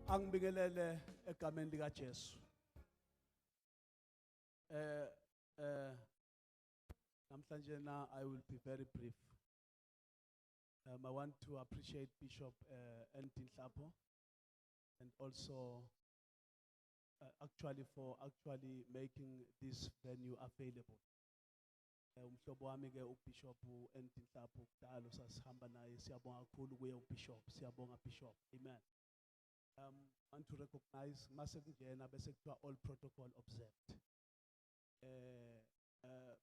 Angibingelele egameni lika Jesu. Namhlanje na I will be very brief. I want to appreciate Bishop Entin Hlapo and also for making this venue available. Umhlobo wami ke uBishop Entin Hlapo kudala sasihamba naye, siyabonga kakhulu kuye uBishop, siyabonga Bishop. Amen. Want to recognize mase kungena bese kuthiwa all protocol observed.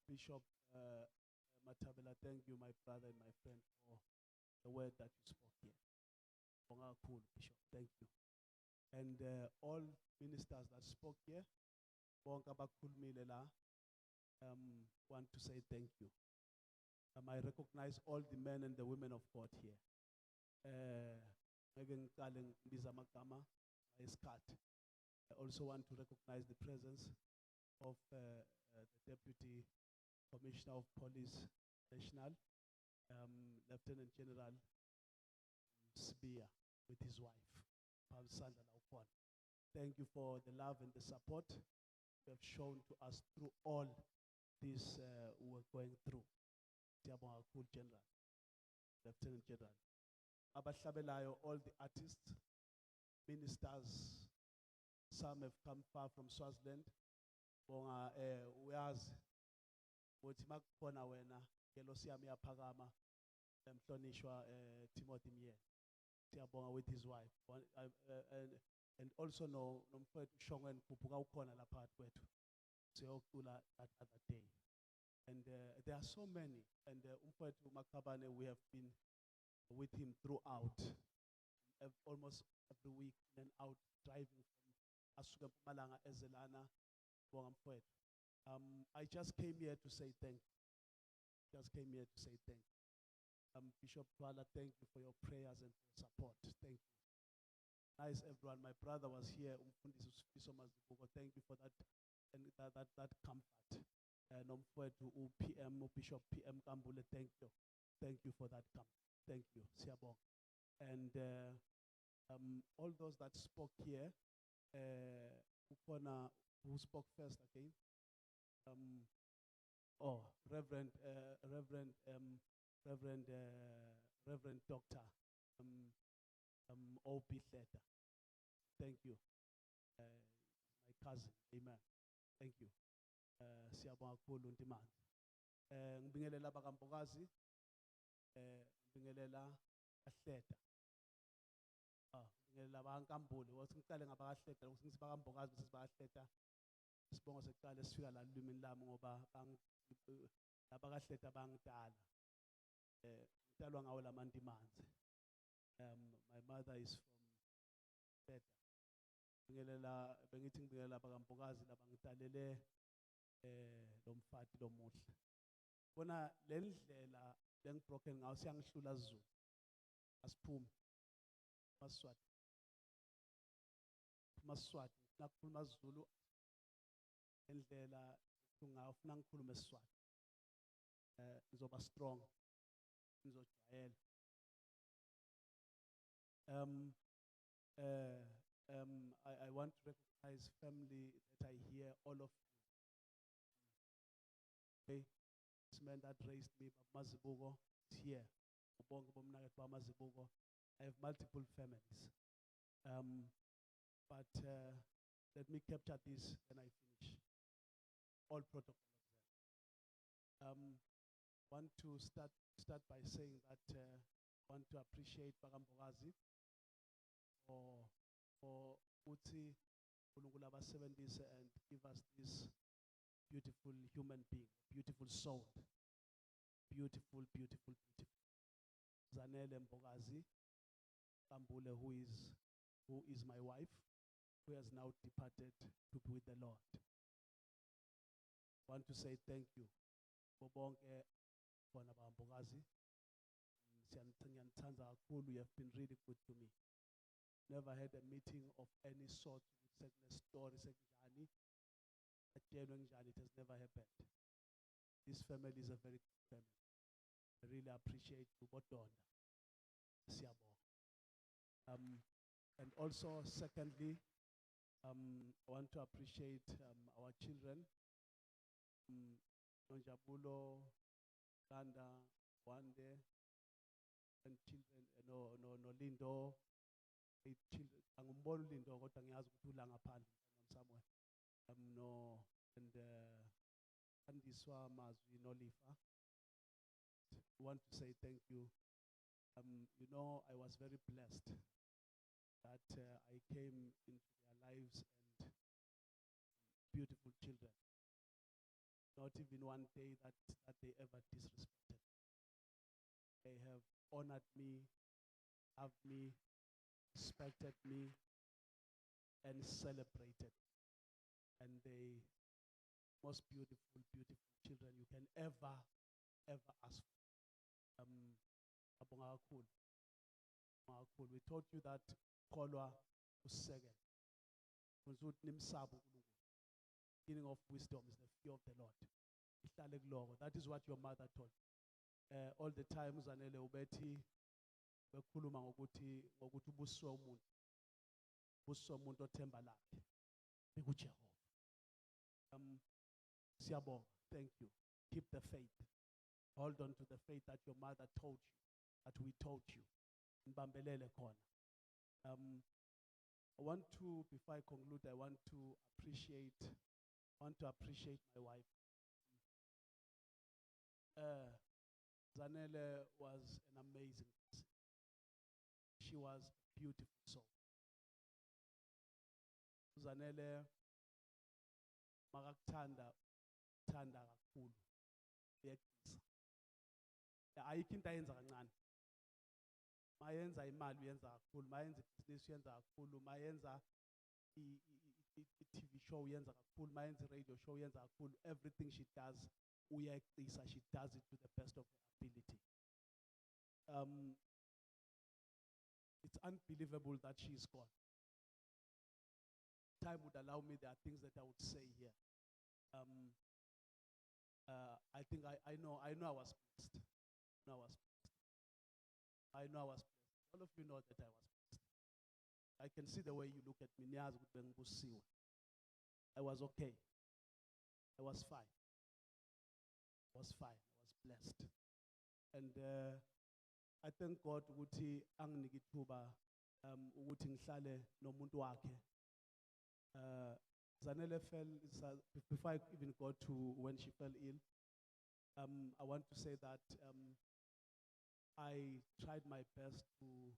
Bishop Matabela, thank you, my brother and my friend, for the word that you spoke here. Bonga kakhulu Bishop, thank you. And all ministers that spoke here, bonga abakhulumile la, want to say thank you. I recognize all the men and the women of God here. I also want to recognize the presence of the Deputy Commissioner of Police National, Lieutenant General Sibia, with his wife, Sandra Laupon. Thank you for the love and the support you have shown to us through all this we're going through. General, Lieutenant General. Abahlabelayo, all the artists, ministers, some have come far from Swaziland. Bonga uyazi uthi makukhona wena ngelo siyami yaphakama emhlonishwa Timothy Myeni. Siyabonga with his wife. And also nomfowethu Shongwen Kupuka ukhona lapha kwethu. Siyocula that other day. And there are so many, and umfowethu Makabane, we have been with him throughout, almost every week, and out driving from Asuka Malanga Ezelana. I just came here to say thank you. Bishop Twala, thank you for your prayers and for support. Thank you. Nice, everyone. My brother was here. Thank you for that and that comfort. PM, Bishop PM Kambule, thank you. Thank you for that comfort. Thank you, Siabong. And all those that spoke here, who spoke first again? Reverend Doctor O.P. Theta. Thank you. My cousin, amen. Thank you. Siyabonga kakhulu Ntimanzi. Ngibingelela bakampokazi, ngibingelela Ahleta. Ngibingelela abankambule, wasingicale ngabakahleta, usingithi bakampokazi bese bahleta. Sibonga secala sifika la lwimi lami ngoba abakahleta bangidala. Ngitalwa ngawo lamantimanzi. My mother is from Theta. Ngibingelela bakampokazi labangitalele lomfati lomuhle. Bona lendlela lengibroken ngawo siyangihlula Zulu. Asiphumi. Maswati. Nakukhuluma Zulu endlela ungafuna ngikhulume Siswati. Ngizoba strong. Ngizojwayela. I want to recognize family that I hear all of you. Okay. This man that raised me, Mazibugo, is here. I have multiple families. But let me capture this and I finish. All protocol observed. Want to start by saying that want to appreciate Bagambogazi for Uti Ulungulaba 70s and give us this beautiful human being, beautiful soul. Beautiful. Zanele Mbogazi Kambule, who is my wife, who has now departed to be with the Lord. Want to say thank you. Bobonke bona Mbogazi. You have been really good to me. Never had a meeting of any sort with story. It has never happened. This family is a very good family. I really appreciate you, Botona. And also, secondly, I want to appreciate our children, Nonjabulo, Ganda, Wande, and children, no Lindo, 8 children. Angumbona uLindo kodwa ngiyazi ukuthi ula ngaphandle somewhere. No, and Andiswa Mazwi Nolifa. I want to say thank you. You know, I was very blessed that I came into their lives and beautiful children. Not even one day that they ever disrespected. They have honored me, loved me, respected me, and celebrated. And they most beautiful, beautiful children you can ever ask for. Abonga kakhulu. We taught you that Kolwa usegel. Beginning of wisdom is the fear of the Lord. That is what your mother taught. All the times Zanele ubethi bekhuluma ngokuthi ubuswa umuntu. Buswa umuntu othemba lakhe. BekuJehova. Siyabonga. Thank you. Keep the faith. Hold on to the faith that your mother taught you, that we taught you. Mbambelele khona. I want to, before I conclude, I want to appreciate my wife. Zanele was an amazing person. She was a beautiful soul. Zanele makakuthanda kakhulu. Ayikho into ayenza kancane. Mayenza imali uyenza kakhulu, mayenza business uyenza kakhulu, mayenza i-TV show uyenza kakhulu, mayenza radio show uyenza kakhulu. Everything she does uyayeqisa, she does it to the best of her ability. It's unbelievable that she's gone. Time would allow me, there are things that I would say here. I think I know I was blessed. I know I was blessed. All of you know that I was blessed. I can see the way you look at me. I was okay. I was fine. I was blessed. And I thank God ukuthi anginike ithuba ukuthi ngihlale nomuntu wakhe. Zanele fell, before I even got to when she fell ill, I want to say that I tried my best to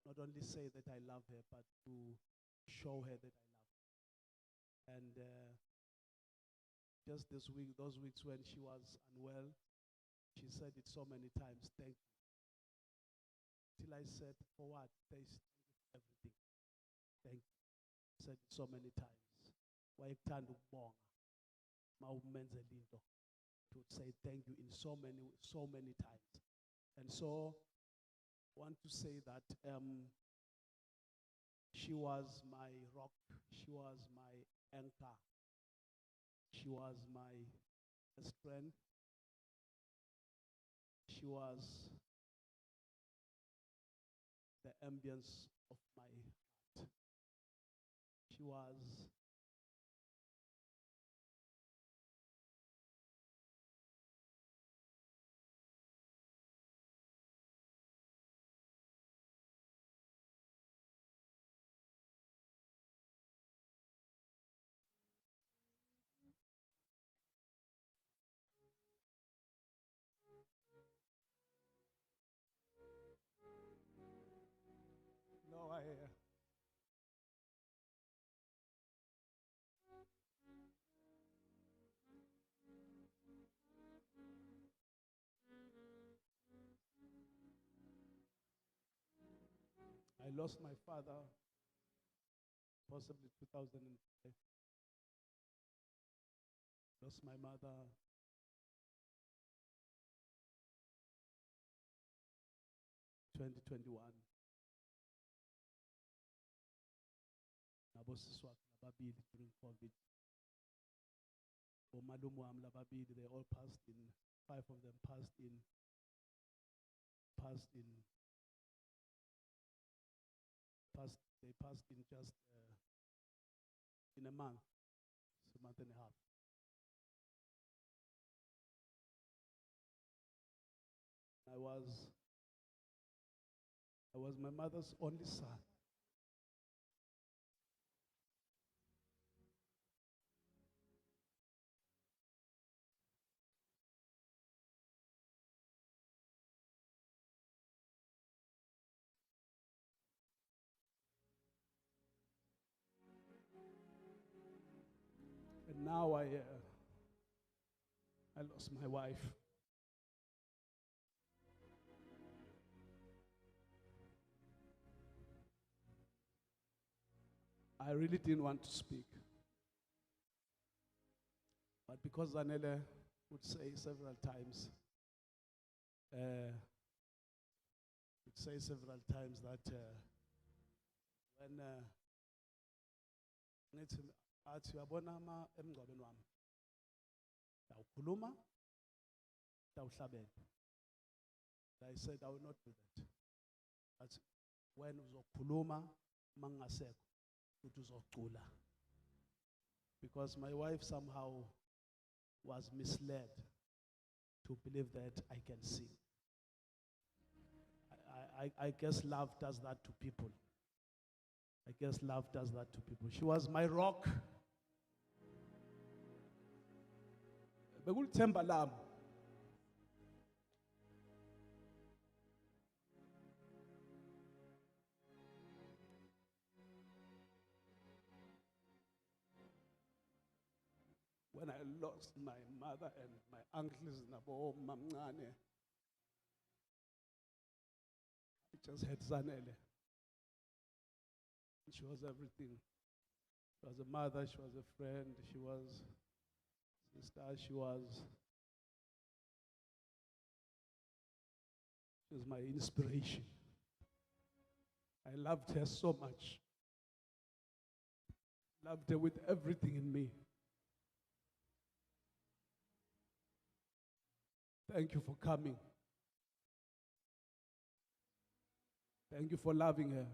not only say that I love her, but to show her that I love her. And just this week, those weeks when she was unwell, she said it so many times, thank you. Till I said, for what? Thank you for everything. Thank you. Said it so many times. Why ukthanda ukubonga mawumenze into to say thank you in so many times. And so I want to say that she was my rock, she was my anchor, she was my best friend, she was the ambience of my heart. She was no, I lost my father possibly 2005. Lost my mother 2021. Nabosiswa lababili during COVID. Omalumu wami lababili, they all passed in, 5 of them passed in they passed in just in a month, it's a month and a half. I was my mother's only son. And now I lost my wife. I really didn't want to speak. But because Zanele would say several times that when ngithi athi uyabona emngcwabeni wami dawukhuluma dawuhlabela. I said I will not do that. But when uzokhuluma mangasekho uthi uzocula. Because my wife somehow was misled to believe that I can sing. I guess love does that to people. I guess love does that to people. She was my rock. Bekulithemba lami. When I lost my mother and my uncles nabo mamncane, I just had Zanele. She was everything. She was a mother, she was a friend, she was a sister, she was my inspiration. I loved her so much. Loved her with everything in me. Thank you for coming. Thank you for loving her.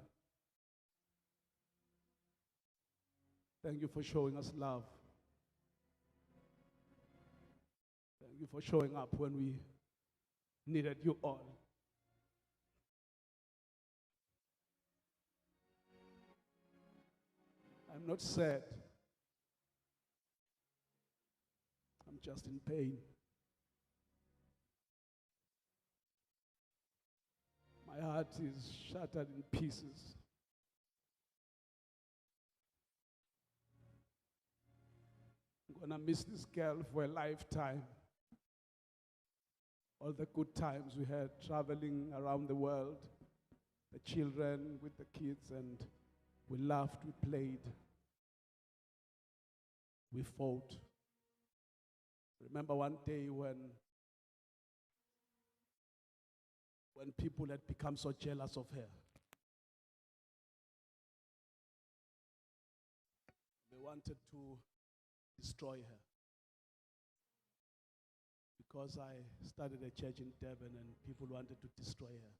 Thank you for showing us love. Thank you for showing up when we needed you all. I'm not sad. I'm just in pain. My heart is shattered in pieces. I'm gonna miss this girl for a lifetime. All the good times we had traveling around the world, the children with the kids, and we laughed, we played, we fought. Remember one day when people had become so jealous of her. They wanted to destroy her. Because I started a church in Durban and people wanted to destroy her.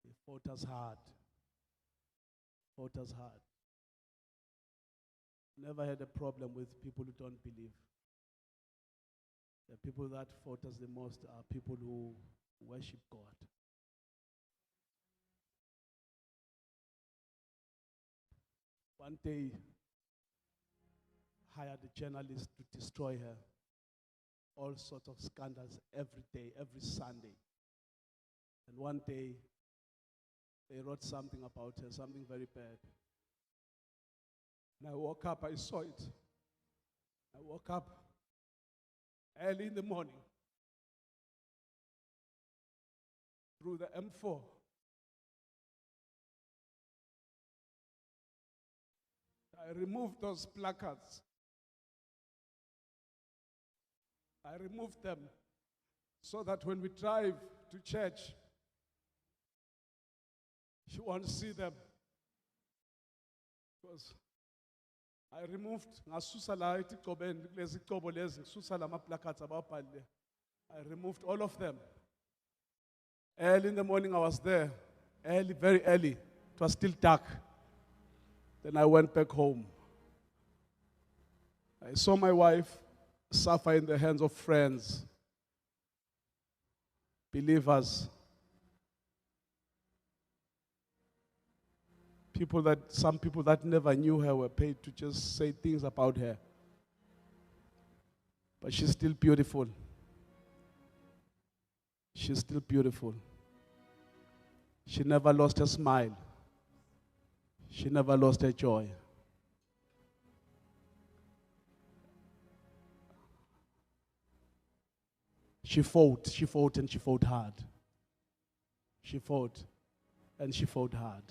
They fought us hard. Fought us hard. Never had a problem with people who don't believe. The people that fought us the most are people who worship God. One day, hired a journalist to destroy her. All sorts of scandals every day, every Sunday. And one day, they wrote something about her, something very bad. And I woke up, I saw it. I woke up early in the morning through the M4. I removed those placards. I removed them so that when we drive to church, she won't see them. Because I removed, I removed all of them. Early in the morning I was there, early, very early. It was still dark. Then I went back home. I saw my wife suffer in the hands of friends, believers, some people that never knew her were paid to just say things about her. But she's still beautiful. She's still beautiful. She never lost her smile. She never lost her joy. She fought and she fought hard. She fought and she fought hard.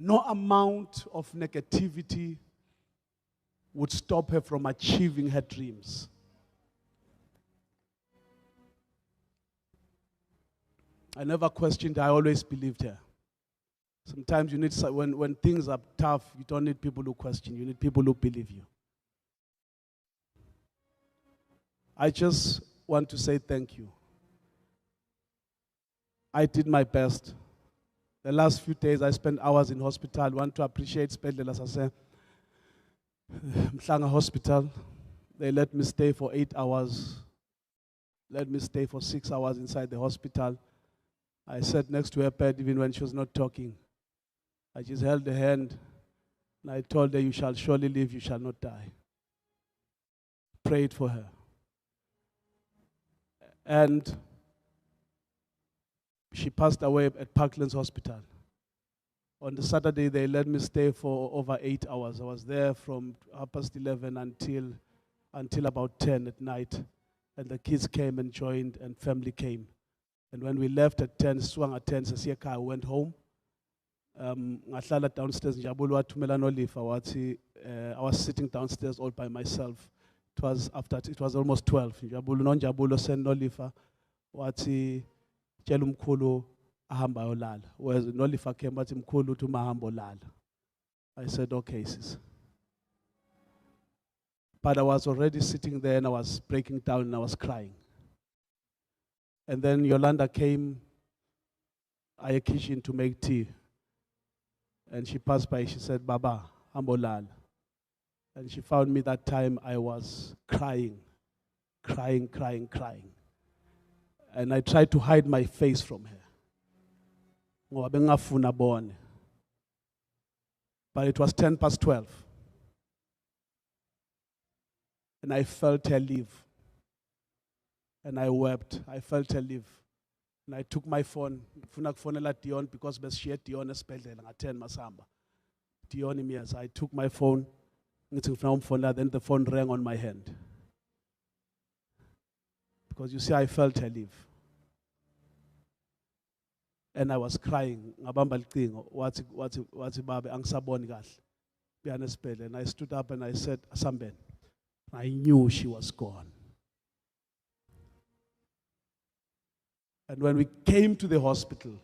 No amount of negativity would stop her from achieving her dreams. I never questioned her, I always believed her. Sometimes you need, when things are tough, you don't need people who question, you need people who believe you. I just want to say thank you. I did my best. The last few days I spent hours in hospital. I want to appreciate Spedlela Sase, Mhlanga Hospital. They let me stay for 8 hours. Let me stay for 6 hours inside the hospital. I sat next to her bed even when she was not talking. I just held her hand and I told her, you shall surely live, you shall not die. Prayed for her. And she passed away at Parklands Hospital. On the Saturday, they let me stay for over 8 hours. I was there from 11:30 until about 10 at night. And the kids came and joined and family came. And when we left at 10, swung at 10, I went home. Ngahlala downstairs, I was sitting downstairs all by myself. It was almost 12. Njabulo sent Nolifa, wathi tshela umkhulu ahamba yolala. Whereas Nolifa came wathi mkhulu uthi mahamba olala. I said, okay, sis. But I was already sitting there and I was breaking down and I was crying. And then Yolanda came to the kitchen to make tea. And she passed by, she said, Baba, Ambolal. And she found me that time I was crying. And I tried to hide my face from her. But it was 12:10. And I felt her leave. And I wept. I felt her leave. And I took my phone. Dion because she had Dion esibhedlela nga-10 masamba. Dion imias. I took my phone. Then the phone rang on my hand. Because you see, I felt her leave. And I was crying. Ngabamba licingo wathi baba angisaboni kahle. Biyana esibhedlela. And I stood up and I said, Asamben. I knew she was gone. And when we came to the hospital,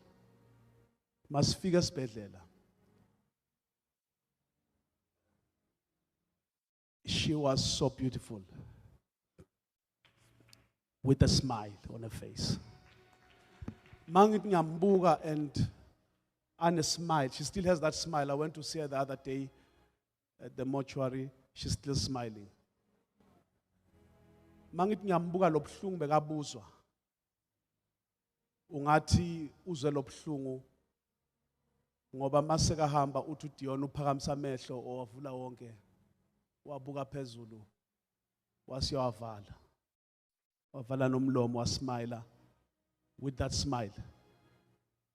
Masfika Spedlela, she was so beautiful with a smile on her face. Mangit Nyambuga and a smile. She still has that smile. I went to see her the other day at the mortuary. She's still smiling. Mangit Nyambuga lobhlungu bekabuzwa. Ungathi uzwe lobhlungu ngoba maseka hamba uthi uDion uphakamisa amehlo owavula wonke wabuka phezulu wasiyavala wavala nomlomo wasmile with that smile.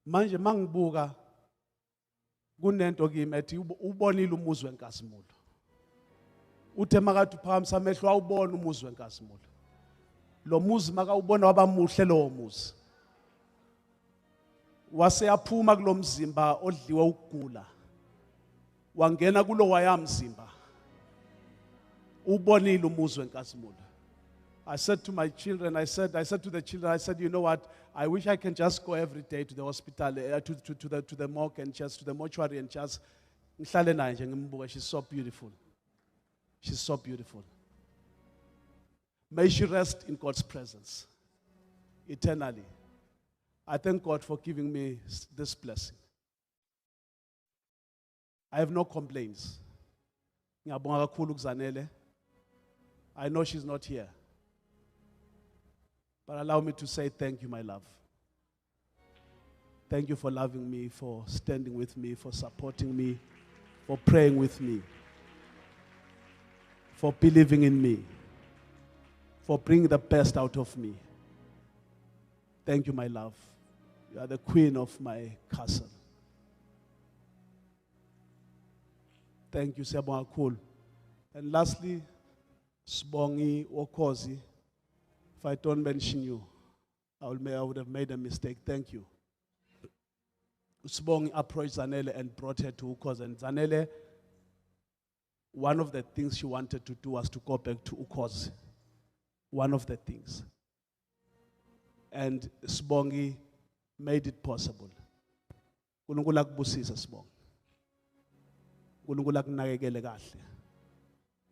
Manje mangibuka kunento kimi ethi ubonile umuzi weNkasimulo. Uthe makathi uphakamisa amehlo awubona umuzi weNkasimulo. Lo muzi makawubona wabamuhle lo muzi. Waseyaphuma kulomzimba odliwa ukugula wangena kulo wayamzimba ubonile umuzi weNkasimulo. I said to my children, I said to the children, I said, you know what, I wish I can just go every day to the hospital, to the morgue and just to the mortuary and just ngihlale naye nje ngimbuka. She's so beautiful. She's so beautiful. May she rest in God's presence eternally. I thank God for giving me this blessing. I have no complaints. Ngiyabonga kakhulu kuZanele. I know she's not here. But allow me to say thank you, my love. Thank you for loving me, for standing with me, for supporting me, for praying with me, for believing in me, for bringing the best out of me. Thank you, my love. You are the queen of my castle. Thank you, Siyabonga kakhulu. And lastly, Sibongi Wokozi, if I don't mention you, I would have made a mistake. Thank you. Sibongi approached Zanele and brought her to Ukhozi. And Zanele, one of the things she wanted to do was to go back to Ukhozi. One of the things. And Sibongi made it possible. Nkulunkulu akubusise Sibongi. Nkulunkulu akunakekele kahle.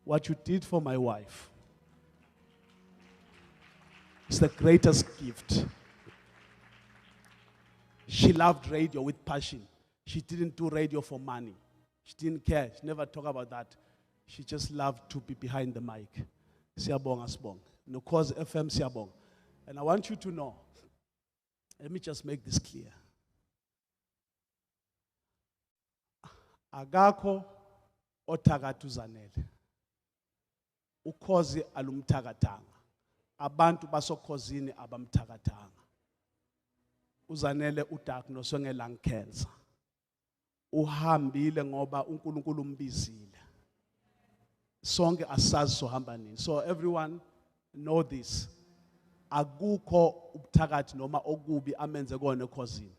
What you did for my wife is the greatest gift. She loved radio with passion. She didn't do radio for money. She didn't care. She never talked about that. She just loved to be behind the mic. Siyabonga Sibonga. Ukhozi FM Siyabonga. And I want you to know, let me just make this clear. Agakho othakatha uZanele. Ukhozi alumthakathanga. Abantu basokhozini abamthakathanga. uZanele udiagnoswe nge-lung cancer. Uhambile ngoba uNkulunkulu umbizile. Sonke asazi sohamba nini. So everyone know this. Akukho ubuthakathi noma okubi amenze kona ekhosini.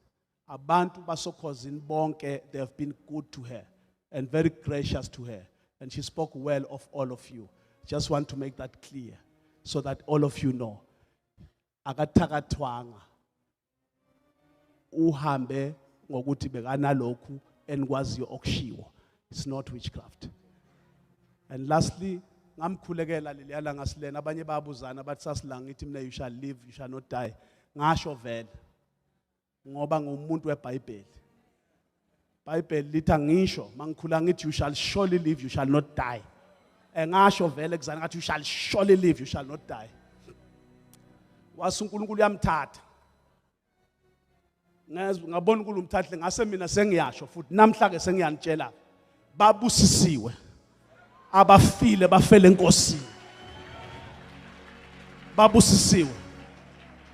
Abantu basokhosini bonke, they have been good to her and very gracious to her. And she spoke well of all of you. Just want to make that clear so that all of you know. Akathakathwanga. Uhambe ngokuthi bekanalokhu enikwaziyo okushiwo. It's not witchcraft. And lastly, ngamkhulekela leliyala ngasilena abanye babuzana bathi sasilanga ngithi mina you shall live, you shall not die. Ngasho vele ngoba ngumuntu weBhayibheli. Bible lithi angisho mangikhula ngithi you shall surely live, you shall not die. Ngasho vele kuzana ngathi you shall surely live, you shall not die. Wase uNkulunkulu yamthatha. Ngabona uNkulunkulu umthathile ngase mina sengiyasho futhi namhla ke sengiyanitshela babusisiwe abafile bafele enkosini. Babusisiwe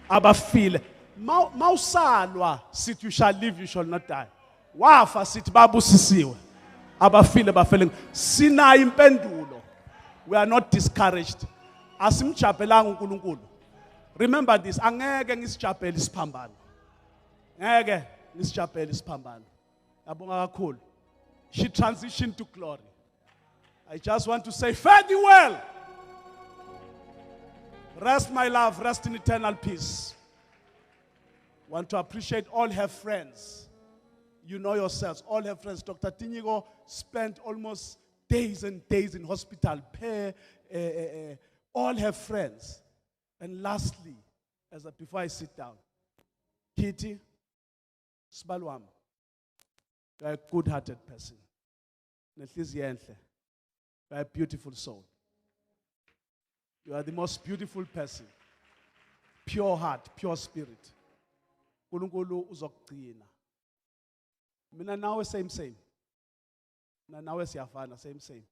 abafile mawusalwa sithi you shall live, you shall not die. Wafa sithi babusisiwe abafile bafele. Sinayo impendulo. We are not discouraged. Asimjabhelanga uNkulunkulu. Remember this, angeke ngisijabhele isiphambano. Ngeke ngisijabhele isiphambano. Yabonga kakhulu. She transitioned to glory. I just want to say, fare thee well. Rest, my love, rest in eternal peace. Want to appreciate all her friends. You know yourselves, all her friends. Dr. Tinigo spent almost days and days in hospital. All her friends. And lastly, before I sit down, Kitty, Sbalwam, you're a good-hearted person. You are a beautiful soul. You are the most beautiful person. Pure heart, pure spirit. Nkulunkulu uzokugcina. Mina nawe same. Na nawe siyafana same.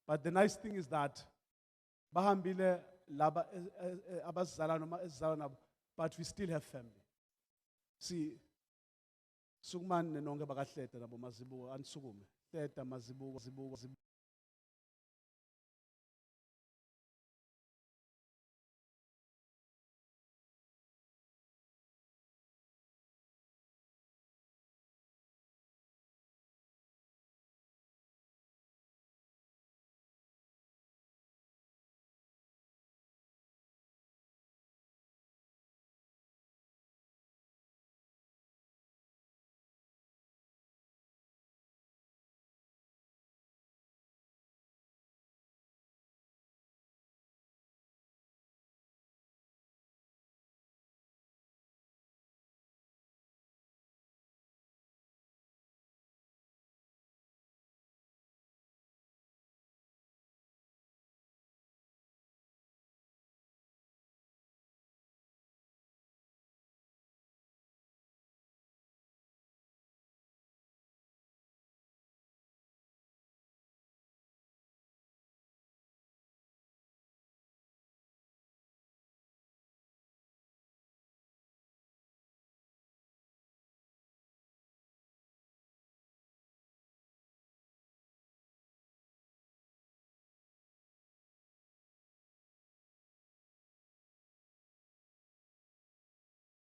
But the nice thing is that bahambile laba abazalana noma ezizalana nabo, but we still have family. See, sukumane nonke bakahleta nabo mazibuko anisukume. Hleta mazibuko